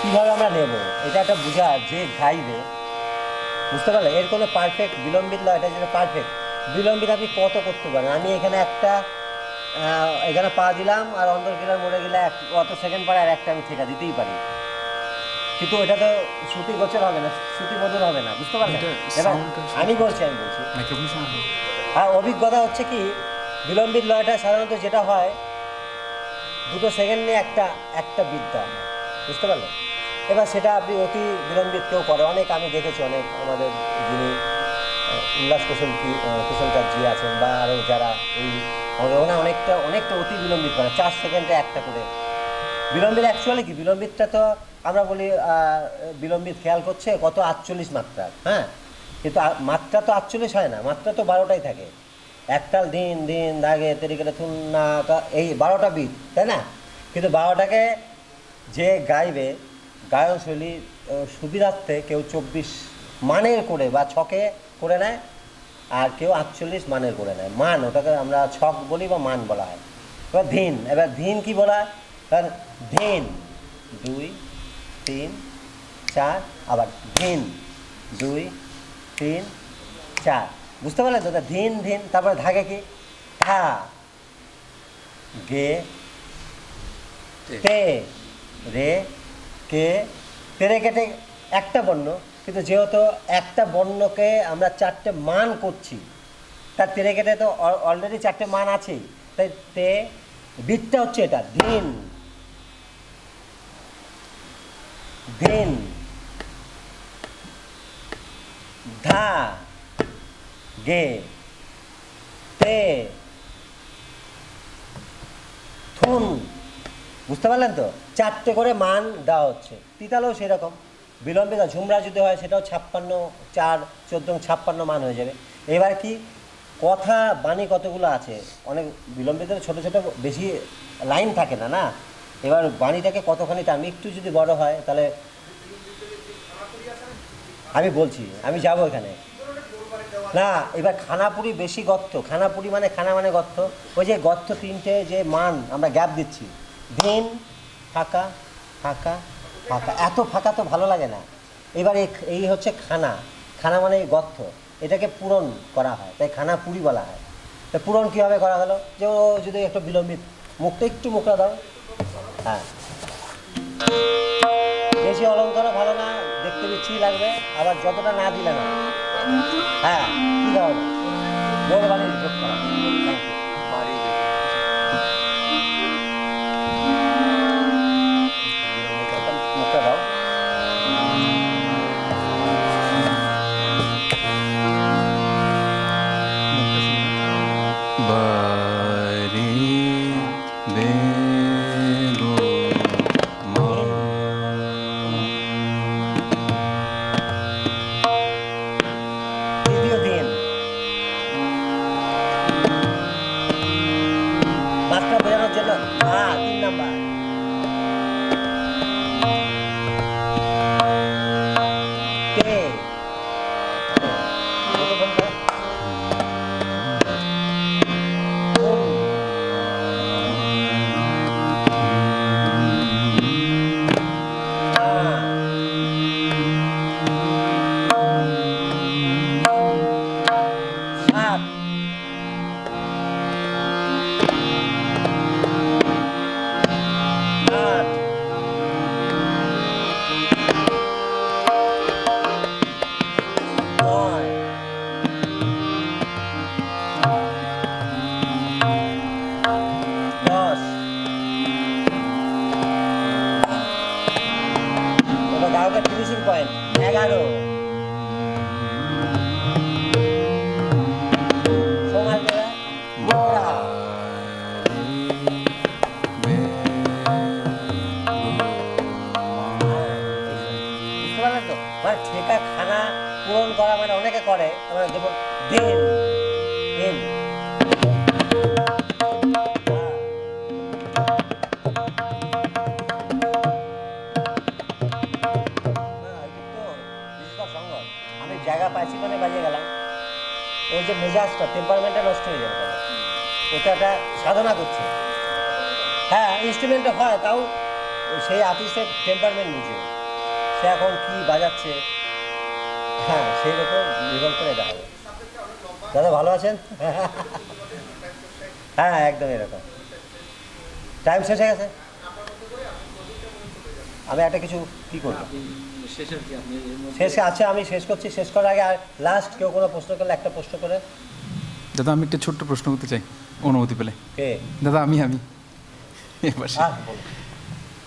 কিভাবে আমরা নেব এটা একটা বুঝা, যে গাইবে বুঝতে পারলে এর কোনো পারফেক্ট বিলম্বিত লয়, এটা যেটা পারফেক্ট বিলম্বিত আপনি কত করতে পারেন। আমি এখানে একটা এখানে পা দিলাম আর অন্তর্ক্রিয়ার মোড়ে গেলে অত সেকেন্ড পরে আর একটা আমি ঠেকা দিতেই পারি, কিন্তু ওটা তো শ্রুতি গোচর হবে না, শ্রুতি মধুর হবে না, বুঝতে পারলেন? এটা এবার sound-টা- আমি বলছি মাইক্রোফোন সামনে। আর অভিজ্ঞতা হচ্ছে কি, বিলম্বিত লয়টা সাধারণত যেটা হয় 2 সেকেন্ড নিয়ে একটা একটা বিদ্যা, বুঝতে পারলেন? এবার সেটা আপনি অতি বিলম্বিত কেউ করে, অনেক আমি দেখেছি, অনেক আমাদের যিনি উল্লাস কুশলকার জি আছেন বা আরও যারা এই আমাদের ওনা অনেকটা অতি বিলম্বিত করে, 4 সেকেন্ডে একটা করে বিলম্বিত। অ্যাকচুয়ালি কি বিলম্বিতটা তো আমরা বলি বিলম্বিত খেয়াল করছে কত 48 মাত্রা, হ্যাঁ, কিন্তু মাত্রা তো 48 হয় না, মাত্রা তো 12টাই থাকে। একতাল দিন দিন দাগে তেরিকেটে থুন্না, এই 12টা বিট, তাই না? কিন্তু 12টাকে যে গাইবে গায়নশৈলী সুবিধার্থে কেউ 24 মানের করে বা ছকে করে নেয়, আর কেউ 48 মানের করে নেয়। মান ওটাকে আমরা ছক বলি বা মান বলা হয়। এবার ধিন কি বলা হয়? কারণ ধিন 2 3 4, আবার ধিন 2 3 4, বুঝতে পারলেন তো? ধিন ধিন, তারপরে ধাগে কি ধা গে তে রে কে, তেরে কেটে একটা বর্ণ, কিন্তু যেহেতু একটা বর্ণকে আমরা 4টে মান করছি, তার তেরে কেটে তো অলরেডি 4টে মান আছেই, তাই তে বিটটা হচ্ছে এটা ধিন ধিন ধা গে তে থুন, বুঝতে পারলেন তো? 4টে করে মান দেওয়া হচ্ছে। তিতালেও সেরকম বিলম্বিত, ঝুমরা যদি হয় সেটাও 56, 4 14 56 মান হয়ে যাবে। এবার কি কথা বাণী কতগুলো আছে, অনেক বিলম্বিত ছোট ছোট বেশি লাইন থাকে না, না? এবার বাণীটাকে কতখানি টানবে, একটু যদি বড় হয় তাহলে আমি বলছি, আমি যাবো এখানে না। এবার খানাপুরি বেশি গর্ত, খানাপুরি মানে খানা মানে গর্ত, ওই যে গর্ত 3টে যে মান আমরা গ্যাপ দিচ্ছি, ধিন ফাঁকা ফাঁকা ফাঁকা, এত ফাঁকা তো ভালো লাগে না। এবার এই হচ্ছে খানা, খানা মানে এই গর্ত, এটাকে পূরণ করা হয়, তাই খানাপুরি বলা হয়। তা পূরণ কীভাবে করা হলো, যে ও যদি একটু বিলম্বিত, মুখটা একটু মুখরা দাও, হ্যাঁ, বেশি অলঙ্কারও ভালো না, দেখতে বিচ্ছি লাগবে, আবার যতটা না দিলে না, হ্যাঁ, কী দাও না, মোর বাড়ির যোগ করা, থ্যাংক ইউ। মুখটা দাও, বাড়ি বেগো মা তৃতীয় দিন মাত্রা বোঝানোর জন্য 3 নাম্বার তে কতক্ষণটা? সাত আট নয় দশ, ওটা গায়কের ফিনিশিং পয়েন্ট 11, সমাজ দেবে মোরা, বুঝতে পারলেন তো? মানে ঠেকা খানা পূরণ করা মানে অনেকে করে, আমরা যেমন দিন দিন আমি জায়গা পাইছি মানে বাজিয়ে গেলাম, ওই যে মেজাজটা টেম্পারমেন্টটা নষ্ট হয়ে যাবে, তাহলে ওটা একটা সাধনা করছে। হ্যাঁ, ইনস্ট্রুমেন্টটা হয়, তাও সেই আর্টিস্টের টেম্পারমেন্ট বুঝে সে এখন কি বাজাচ্ছে, হ্যাঁ, সেই রকম নির্ভর করে এটা হবে। দাদা ভালো আছেন? হ্যাঁ একদম এরকম। টাইম শেষ হয়ে গেছে, আমি একটা কিছু কি করবো শেষে আছে, আমি শেষ করছি। শেষ করার আগে আর লাস্ট কেউ কোনো প্রশ্ন করলে একটা প্রশ্ন করে। দাদা আমি একটা ছোট্ট প্রশ্ন করতে চাই অনুমতি পেলে। কে? দাদা আমি এবার বলো।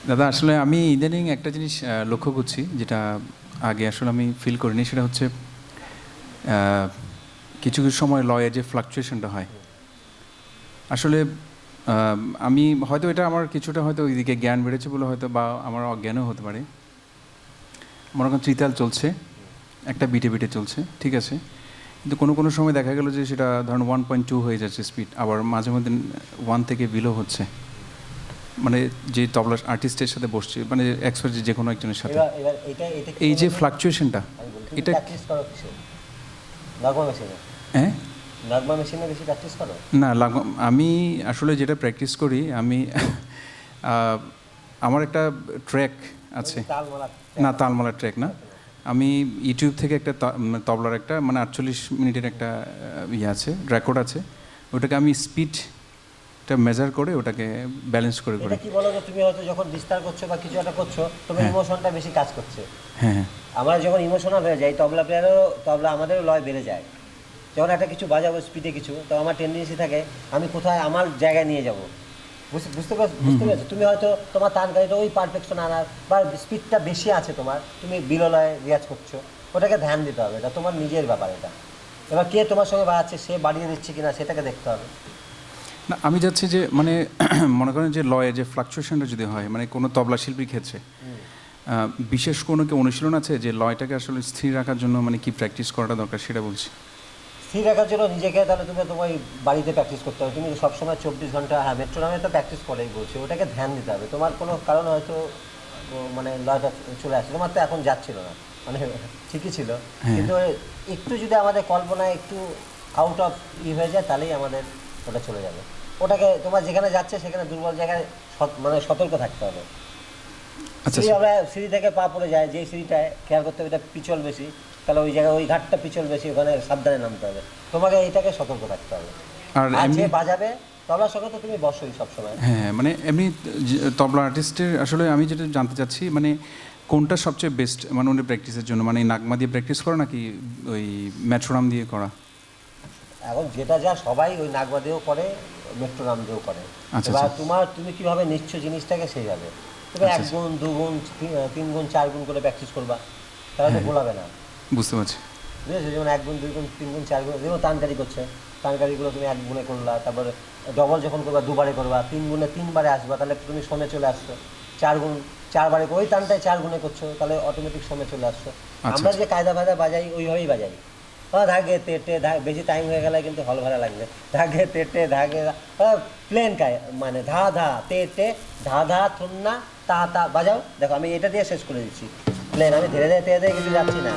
দাদা আসলে আমি ইদানিং একটা জিনিস লক্ষ্য করছি, যেটা আগে আসলে আমি ফিল করিনি, সেটা হচ্ছে কিছু কিছু সময় লয়ে যে ফ্লাকচুয়েশনটা হয়, আসলে আমি হয়তো এটা আমার কিছুটা হয়তো ওইদিকে জ্ঞান বেড়েছে বলে হয়তো, বা আমার অজ্ঞানও হতে পারে। মনে করেন ত্রিতাল চলছে, একটা বিটে বিটে চলছে, ঠিক আছে, কিন্তু কোনো কোনো সময় দেখা গেল যে সেটা ধরুন 1.2 হয়ে যাচ্ছে স্পিড, আবার মাঝে মধ্যে 1 থেকে বিলো হচ্ছে, মানে যে তবলা আর্টিস্টের সাথে বসছে, মানে এক্সপার্ট যে কোনো একজনের সাথে, এবার এটা এই যে ফ্লাকচুয়েশনটা, এটা প্র্যাকটিস করো কিসে? নগমা মেশিনে? হ্যাঁ নগমা মেশিনে বেশি প্র্যাকটিস করো? না আমি আসলে যেটা প্র্যাকটিস করি, আমি আমার একটা ট্র্যাক আছে, তালমালা? না তালমালা ট্র্যাক না, আমি ইউটিউব থেকে একটা তবলার একটা মানে 48 মিনিটের একটা ইয়ে আছে, রেকর্ড আছে, ওটাকে আমি স্পিডটা মেজার করে ওটাকে ব্যালেন্স করে এটা কি বলো যে তুমি হয়তো যখন বিস্তার করছো বা কিছু একটা করছো, তোমার ইমোশনটা বেশি কাজ করছে। হ্যাঁ হ্যাঁ আমরা যখন ইমোশনাল হয়ে যাই, তবলা প্লেয়ারেরও তবলা আমাদেরও লয় বেড়ে যায়। যখন একটা কিছু বাজাবো স্পিডে কিছু, তো আমার টেন্ডেন্সি থাকে আমি কোথায় আমার জায়গায় নিয়ে যাবো, বুঝতে পেরেছো? তুমি হয়তো তোমার তানকারিটা ওই পারফেকশন আনার বা স্পিডটা বেশি আছে তোমার, তুমি বিরলয়ে রিয়াজ করছো, ওটাকে ধ্যান দিতে হবে, এটা তোমার নিজের ব্যাপার। এটা এবার কে তোমার সঙ্গে বাড়াচ্ছে, সে বাড়িয়ে দিচ্ছে কিনা সেটাকে দেখতে হবে। না আমি যাচ্ছি যে মানে মনে করেন যে লয়ে যে ফ্লাকচুয়েশনটা যদি হয়, মানে কোনো তবলা শিল্পীর ক্ষেত্রে বিশেষ কোনো কি অনুশীলন আছে যে লয়টাকে আসলে স্থির রাখার জন্য মানে কি প্র্যাকটিস করাটা দরকার সেটা বলছি। স্থির রাখার জন্য নিজেকে তাহলে তুমি তোমার বাড়িতে প্র্যাকটিস করতে হবে। তুমি সবসময় 24 ঘন্টা, হ্যাঁ মেট্রোনমে তো প্র্যাকটিস করেই বলছি, ওটাকে ধ্যান দিতে হবে। তোমার কোনো কারণ হয়তো মানে লয়টা চলে আসছে, তোমার তো এখন যাচ্ছিল না, মানে ঠিকই ছিল, কিন্তু একটু যদি আমাদের কল্পনায় একটু আউট অফ হয়ে যায়, তাহলেই আমাদের ওটা চলে যাবে। ওটাকে তোমার যেখানে যাচ্ছে সেখানে দুর্বল জায়গায় মানে সতর্ক থাকতে হবে। সিঁড়ি আমরা সিঁড়ি থেকে পা পড়ে যায়, যেই সিঁড়িটায় খেয়াল করতে হবে এটা পিছল বেশি, তাহলে ওই জায়গায় ওই ঘাটটা পিছল বেশি, ওখানে সাবধানে নামতে হবে। তোমাকে এইটাকে সতর্ক থাকতে হবে। আর যে বাজাবে তবলার সঙ্গে তো তুমি বসোই সবসময়। হ্যাঁ মানে এমনি তবলা আর্টিস্টের আসলে আমি যেটা জানতে চাচ্ছি, মানে কোনটা সবচেয়ে বেস্ট মানে উনি প্র্যাকটিসের জন্য, মানে নাগমা দিয়ে প্র্যাকটিস করা নাকি ওই মেট্রোনাম দিয়ে করা? এখন যেটা যা সবাই ওই নাগমা দিয়েও করে, মেট্রোনাম দিয়েও করে। এবার তুমি কিভাবে নিচ্ছ জিনিসটাকে সেইভাবে, তুমি 1 গুণ 2 গুণ 3 গুণ 4 গুণ করে প্র্যাকটিস করবা, তাহলে তো গোলাবে না। বুঝতে পারছি, বুঝেছো? যেমন 1 গুণ 2 গুণ 3 গুণ 4 গুণ, যেমন তানকারি করছে, তানকারিগুলো তুমি 1 গুণে করলা, তারপরে ডবল যখন করবা 2 বারে করবা, 3 গুণে 3 বারে আসবা, তাহলে তুমি সমে চলে আসছো। 4 গুণ 4 বারে ওই টানটায় 4 গুণে করছো, তাহলে অটোমেটিক সমে চলে আসছো। আমরা যে কায়দা ফায়দা বাজাই ওইভাবেই বাজাই, ধাগে তেটে বেশি টাইম হয়ে গেলে কিন্তু হল ভাড়া লাগবে। ধাগে তেটে ধাগে প্লেন মানে ধা ধা তেটে ধা ধা থুন্না তা তা বাজাও। দেখো আমি এটা দিয়ে শেষ করে দিচ্ছি প্লেন, আমি ধীরে ধীরে ধীরে ধীরে কিছু যাচ্ছি না।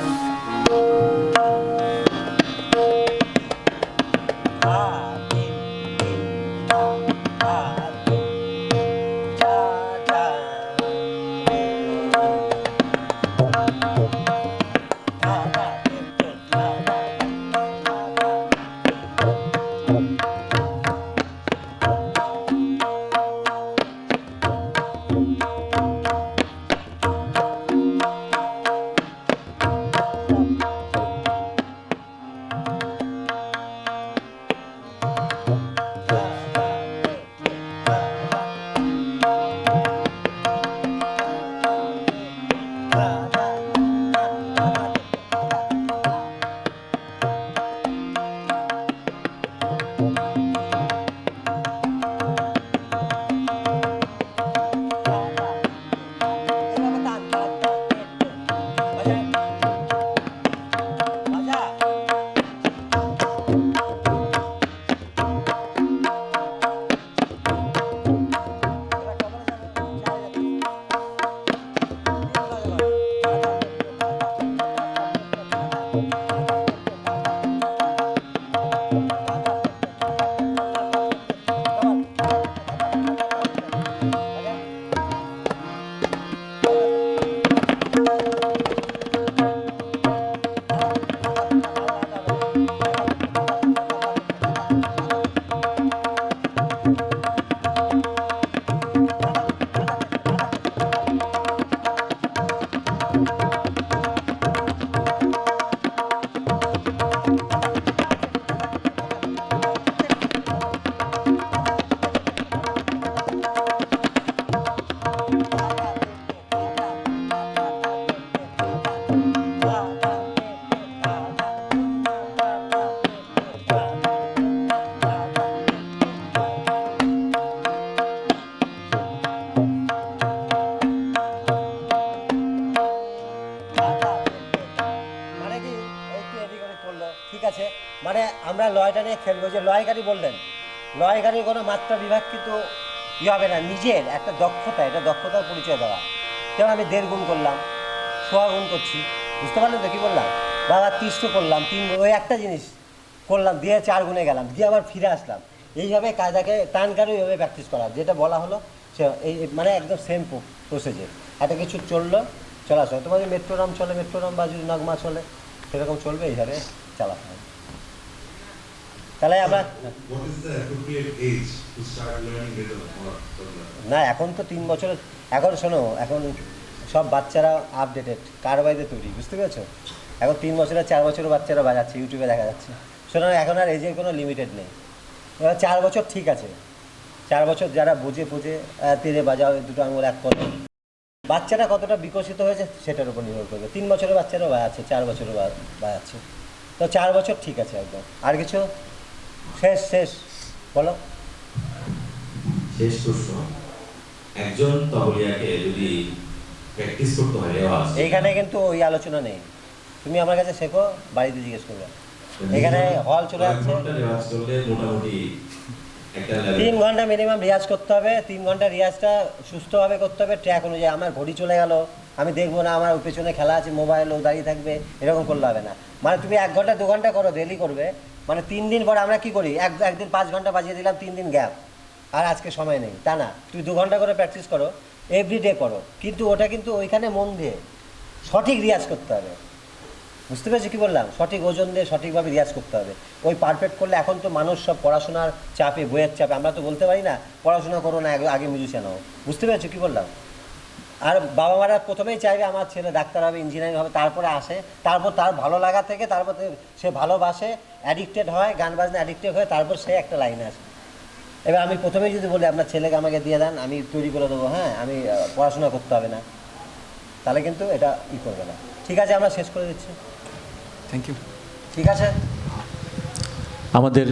মানে আমরা লয়টা নিয়ে খেলবো, যে লয়কারী বললেন, লয়কারীর কোনো মাত্রা বিভাগ কিন্তু হবে না, নিজের একটা দক্ষতা, এটা দক্ষতার পরিচয় দেওয়া। যেমন আমি 1.5 গুণ করলাম, 1.5 গুণ করছি, বুঝতে পারলেন তো কী বললাম, বা আবার 30 করলাম, 3 ওই একটা জিনিস করলাম, দিয়ে 4 গুণে গেলাম, দিয়ে আবার ফিরে আসলাম। এইভাবে কায়দাকে টানকারও এইভাবে প্র্যাকটিস করা, যেটা বলা হলো সে এই মানে একদম সেম প্রসেসে একটা কিছু চলা চলে। তোমাদের মেট্রোরাম চলে, মেট্রোরাম বা যদি নগমা চলে সেরকম চলবে, এইভাবে চালাতে হবে। তাহলে আমরা What is the appropriate age to start learning rhythm or tabla? না, এখন তো 3 বছরের, এখন শোনো, এখন সব বাচ্চারা আপডেটেড, কার বাইরে তৈরি, বুঝতে পেরেছো? এখন 3 বছরের 4 বছরের বাচ্চারা বাজাচ্ছে, ইউটিউবে দেখা যাচ্ছে। শোনো, এখন আর এজের কোনো লিমিটেড নেই। এবার 4 বছর ঠিক আছে, 4 বছর যারা বুঝে তীরে বাজাও, 2 আঙুল 1 করো, বাচ্চারা কতটা বিকশিত হয়েছে সেটার উপর নির্ভর করবে। 3 বছরের বাচ্চারাও বাজাচ্ছে, 4 বছরও বাজাচ্ছে, তো 4 বছর ঠিক আছে একদম। আর কিছু শেষ বলো। শেষ প্রশ্ন, একজন তবলিয়াকে যদি প্র্যাকটিস করতে হয় রেওয়াজ, এইখানে কিন্তু ওই আলোচনা নেই, তুমি আমার কাছে শেখো, বাড়িতে জিজ্ঞেস করবে। এখানে হল চলে কয়েক যাচ্ছে, ঘন্টা রেওয়াজ করলে মোটামুটি একটা 3 ঘন্টা মিনিমাম রিয়াজ করতে হবে। 3 ঘন্টা রিয়াজটা সুস্থভাবে করতে হবে, ট্র্যাক অনুযায়ী। আমার ঘড়ি চলে গেল, আমি দেখবো না, আমার পেছনে খেলা আছে, মোবাইল ও দাঁড়িয়ে থাকবে, এরকম করলে হবে না। মানে তুমি 1 ঘন্টা 2 ঘন্টা করো, ডেলি করবে। মানে 3 দিন পরে আমরা কি করি, একদিন 5 ঘন্টা বাজিয়ে দিলাম, 3 দিন গ্যাপ, আর আজকে সময় নেই, তা না। তুমি 2 ঘন্টা করে প্র্যাকটিস করো, এভরিডে করো, কিন্তু ওটা কিন্তু ওইখানে মন দিয়ে সঠিক রিয়াজ করতে হবে। বুঝতে পেরেছি কী বললাম? সঠিক ওজন দিয়ে সঠিকভাবে রিয়াজ করতে হবে। ওই পারফেক্ট করলে, এখন তো মানুষ সব পড়াশোনার চাপে, বইয়ের চাপে, আমরা তো বলতে পারি না পড়াশোনা করো না, আগে মিউজিশিয়ান হও। বুঝতে পেরেছো কী বললাম? আর বাবা মারা প্রথমেই চাইবে আমার ছেলে ডাক্তার হবে, ইঞ্জিনিয়ারিং হবে, তারপরে আসে, তারপর তার ভালো লাগা থেকে, তারপর সে ভালোবাসে, অ্যাডিক্টেড হয়, গান বাজনা অ্যাডিক্টেড হয়, তারপর সে একটা লাইনে আসে। এবার আমি প্রথমেই যদি বলি আপনার ছেলেকে আমাকে দিয়ে দেন, আমি তৈরি করে দেবো, হ্যাঁ, আমি পড়াশোনা করতে হবে না, তাহলে কিন্তু এটা করবে না। ঠিক আছে, আমরা শেষ করে দিচ্ছি। Thank you. ঠিক আছে, আমাদের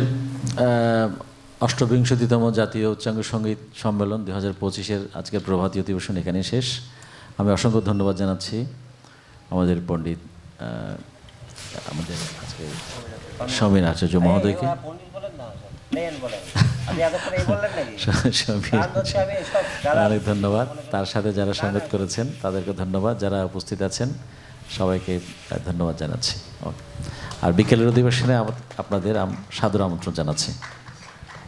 ৮বিংশতিতম জাতীয় উচ্চাঙ্গ সঙ্গীত সম্মেলন 2025-এর আজকের প্রভাতী অধিবেশন এখানেই শেষ। আমি অসংখ্য ধন্যবাদ জানাচ্ছি আমাদের পণ্ডিত, আমাদের আজকে সমীর আচার্য মহোদয়কে। পণ্ডিত বলেন না, প্লেন বলেন। আপনি এতক্ষণ এই বললেন নাকি? সমীর, গান হচ্ছে, আমি এসব গালা- অনেক ধন্যবাদ। তার সাথে যারা সঙ্গত করেছেন তাদেরকে ধন্যবাদ, যারা উপস্থিত আছেন সবাইকে ধন্যবাদ জানাচ্ছি। আর বিকেলের অধিবেশনে আপনাদের সাদর আমন্ত্রণ জানাচ্ছি।